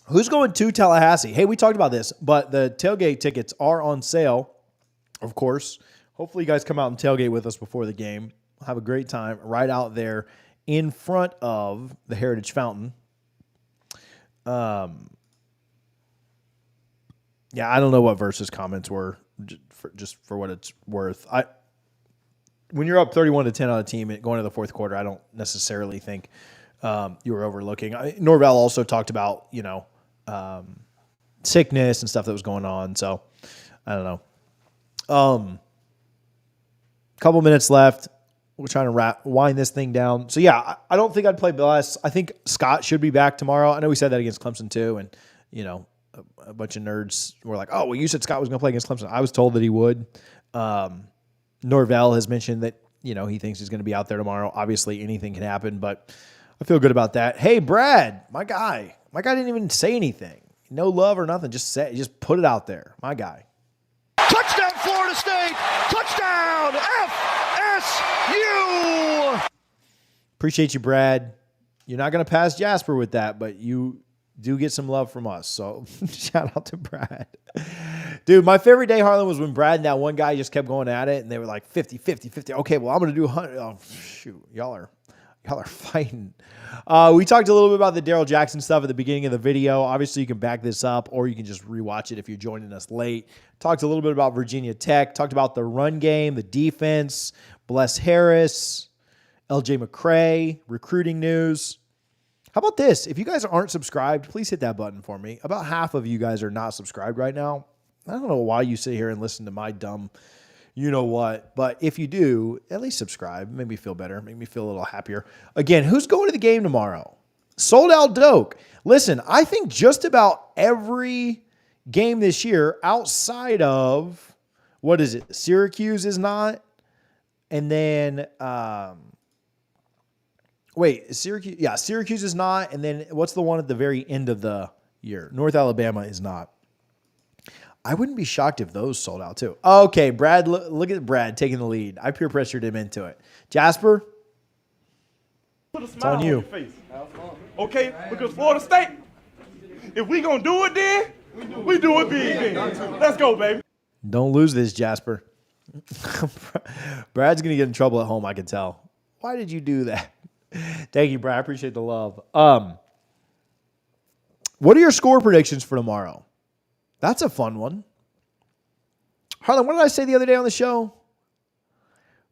Who's going to Tallahassee? Hey, we talked about this, but the tailgate tickets are on sale, of course. Hopefully you guys come out and tailgate with us before the game. We'll have a great time right out there in front of the Heritage Fountain. Yeah, I don't know what Versus comments were, just for what it's worth. When you're up 31-10 on a team going to the fourth quarter, I don't necessarily think you were overlooking. Norvell also talked about, sickness and stuff that was going on. So I don't know. Couple minutes left. We're trying to wind this thing down. So yeah, I don't think I'd play Bless. I think Scott should be back tomorrow. I know we said that against Clemson too, and a bunch of nerds were like, "Oh, well, you said Scott was going to play against Clemson." I was told that he would. Norvell has mentioned that he thinks he's going to be out there tomorrow. Obviously, anything can happen, but I feel good about that. Hey, Brad, my guy didn't even say anything. No love or nothing. Just put it out there. My guy. Touchdown, Florida State! Touchdown, FSU! Appreciate you, Brad. You're not going to pass Jasper with that, but you do get some love from us. So shout out to Brad. Dude, my favorite day, Harlan, was when Brad and that one guy just kept going at it, and they were like 50, 50, 50. Okay, well, I'm going to do 100. Oh, shoot. Y'all are fighting. We talked a little bit about the Darrell Jackson stuff at the beginning of the video. Obviously, you can back this up, or you can just rewatch it if you're joining us late. Talked a little bit about Virginia Tech. Talked about the run game, the defense, Bless Harris, LJ McCray, recruiting news. How about this? If you guys aren't subscribed, please hit that button for me. About half of you guys are not subscribed right now. I don't know why you sit here and listen to my dumb you-know-what, but if you do, at least subscribe. Make me feel better. Make me feel a little happier. Again, who's going to the game tomorrow? Sold out Doak. Listen, I think just about every game this year outside of, what is it? Syracuse is not. And then, Syracuse. Yeah, Syracuse is not. And then what's the one at the very end of the year? North Alabama is not. I wouldn't be shocked if those sold out too. Okay, Brad, look at Brad taking the lead. I peer pressured him into it. Jasper, Put a it's smile on you. your face. Okay, because Florida State, if we gonna do it then, we do it big then. Let's go, baby. Don't lose this, Jasper. Brad's going to get in trouble at home, I can tell. Why did you do that? Thank you, Brad. I appreciate the love. What are your score predictions for tomorrow? That's a fun one. Harlan, what did I say the other day on the show?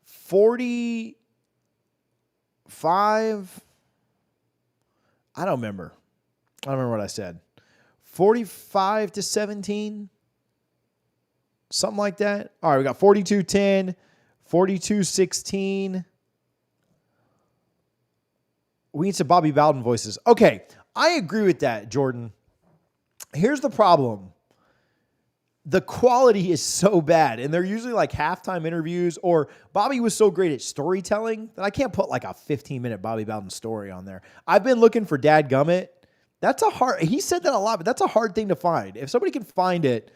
45. I don't remember. I don't remember what I said. 45-17. Something like that. All right, we got 42-10, 42-16. We need some Bobby Bowden voices. Okay, I agree with that, Jordan. Here's the problem. The quality is so bad, and they're usually like halftime interviews, or Bobby was so great at storytelling that I can't put like a 15-minute Bobby Bowden story on there. I've been looking for Dadgummit. He said that a lot, but that's a hard thing to find. If somebody can find it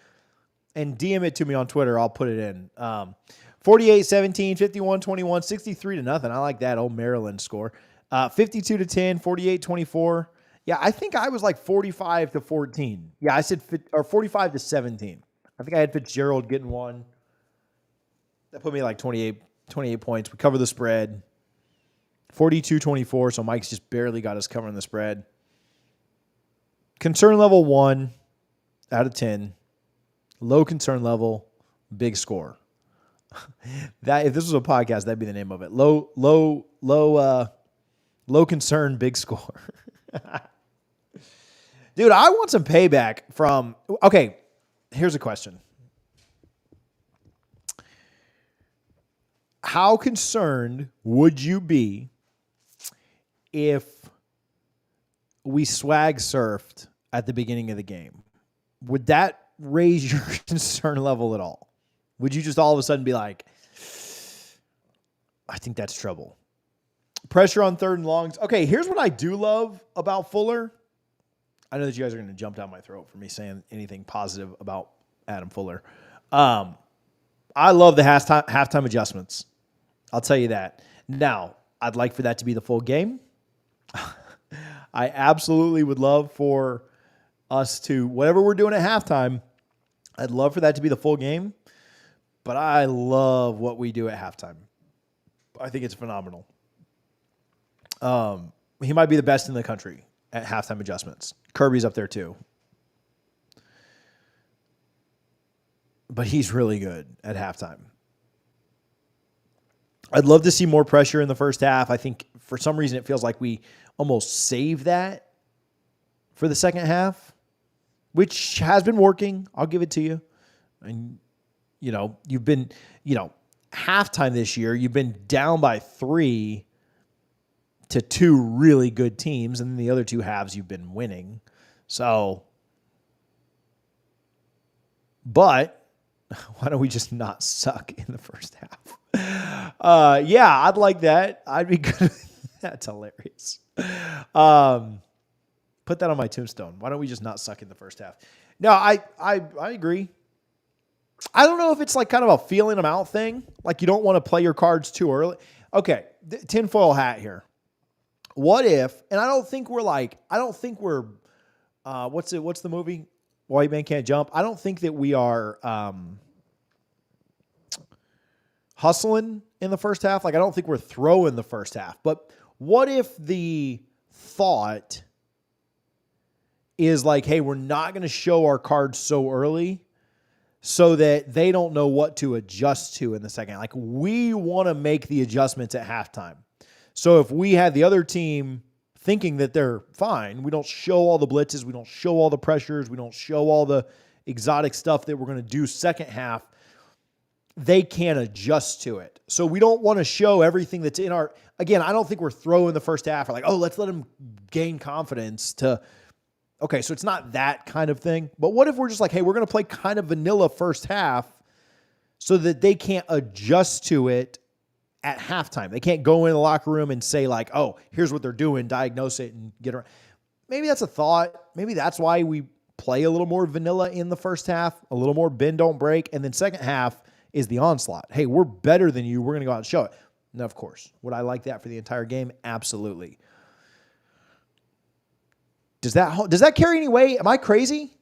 and DM it to me on Twitter, I'll put it in. 48-17, 51-21, 63-0. I like that old Maryland score. 52-10, 48-24. Yeah, I think I was like 45-14. Yeah, I said 45-17. I think I had Fitzgerald getting one. That put me like 28 points. We cover the spread. 42-24, so Mike's just barely got us covering the spread. Concern level 1 out of 10. Low concern level, big score. That if this was a podcast, that'd be the name of it. Low concern, big score. Dude, I want some payback from... Okay, here's a question. How concerned would you be if we swag surfed at the beginning of the game? Would that raise your concern level at all? Would you just all of a sudden be like, I think that's trouble? Pressure on third and longs. Okay, here's what I do love about Fuller. I know that you guys are going to jump down my throat for me saying anything positive about Adam Fuller. I love the halftime adjustments. I'll tell you that. Now, I'd like for that to be the full game. I absolutely would love for us to, whatever we're doing at halftime, I'd love for that to be the full game. But I love what we do at halftime. I think it's phenomenal. He might be the best in the country at halftime adjustments. Kirby's up there too. But he's really good at halftime. I'd love to see more pressure in the first half. I think for some reason it feels like we almost save that for the second half, which has been working. I'll give it to you. And, you've been, halftime this year, you've been down by 3 to 2 really good teams, and then the other 2 halves you've been winning. So, but why don't we just not suck in the first half? Yeah, I'd like that. I'd be good. That's hilarious. Put that on my tombstone. Why don't we just not suck in the first half? No, I agree. I don't know if it's like kind of a feeling them out thing. Like you don't want to play your cards too early. Okay, tinfoil hat here. What if, and I don't think we're, what's the movie? White Man Can't Jump. I don't think that we are hustling in the first half. Like, I don't think we're throwing the first half. But what if the thought is like, hey, we're not going to show our cards so early so that they don't know what to adjust to in the second. Like, we want to make the adjustments at halftime. So if we had the other team thinking that they're fine, we don't show all the blitzes, we don't show all the pressures, we don't show all the exotic stuff that we're going to do second half, they can't adjust to it. So we don't want to show everything that's in our... Again, I don't think we're throwing the first half or like, oh, let's let them gain confidence to... Okay, so it's not that kind of thing. But what if we're just like, hey, we're going to play kind of vanilla first half so that they can't adjust to it at halftime. They can't go in the locker room and say like, oh, here's what they're doing, diagnose it and get around. Maybe that's a thought. Maybe that's why we play a little more vanilla in the first half, a little more bend, don't break. And then second half is the onslaught. Hey, we're better than you. We're going to go out and show it. Now, of course, would I like that for the entire game? Absolutely. Does that carry any weight? Am I crazy?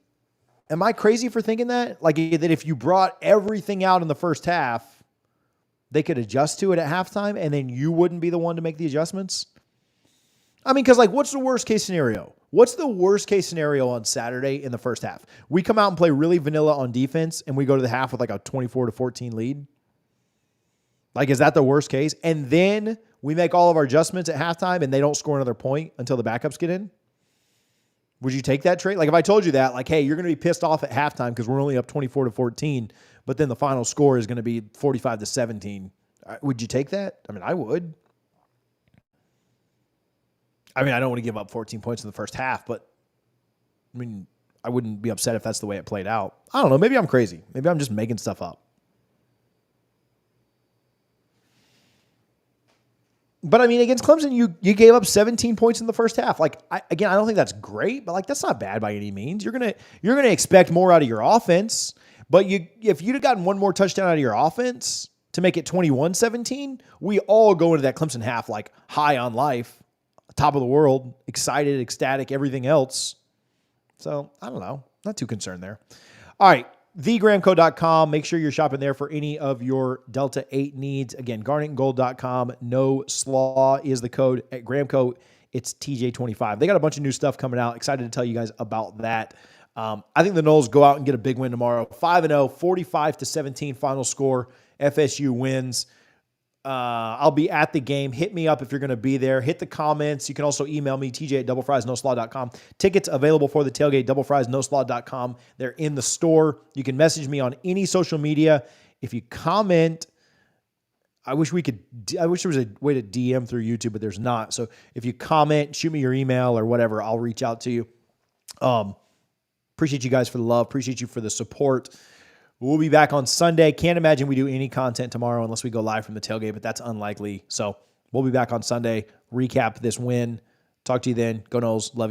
Am I crazy for thinking that? Like that if you brought everything out in the first half, they could adjust to it at halftime and then you wouldn't be the one to make the adjustments? I mean, because, like, what's the worst case scenario? What's the worst case scenario on Saturday in the first half? We come out and play really vanilla on defense, and we go to the half with, like, a 24-14 lead? Like, is that the worst case? And then we make all of our adjustments at halftime, and they don't score another point until the backups get in? Would you take that trade? Like, if I told you that, like, hey, you're going to be pissed off at halftime because we're only up 24-14, but then the final score is going to be 45-17. Would you take that? I mean, I would. I mean, I don't want to give up 14 points in the first half, but I mean, I wouldn't be upset if that's the way it played out. I don't know. Maybe I'm crazy. Maybe I'm just making stuff up. But I mean, against Clemson, you gave up 17 points in the first half. Like, I don't think that's great, but like that's not bad by any means. You're gonna expect more out of your offense. But if you'd have gotten one more touchdown out of your offense to make it 21-17, we all go into that Clemson half like high on life, top of the world, excited, ecstatic, everything else. So I don't know, not too concerned there. All right. thegramco.com. Make sure you're shopping there for any of your Delta 8 needs. Again, garnetandgold.com. No slaw is the code at Gramco. It's TJ25. They got a bunch of new stuff coming out. Excited to tell you guys about that. I think the Noles go out and get a big win tomorrow. 5-0, 45-17 final score. FSU wins. I'll be at the game. Hit me up if you're going to be there. Hit the comments. You can also email me, tj@doublefriesnoslaw.com. Tickets available for the tailgate, doublefriesnoslaw.com. They're in the store. You can message me on any social media. If you comment, I wish there was a way to DM through YouTube, but there's not. So if you comment, shoot me your email or whatever, I'll reach out to you. Appreciate you guys for the love. Appreciate you for the support. We'll be back on Sunday. Can't imagine we do any content tomorrow unless we go live from the tailgate, but that's unlikely. So we'll be back on Sunday. Recap this win. Talk to you then. Go Noles. Love you.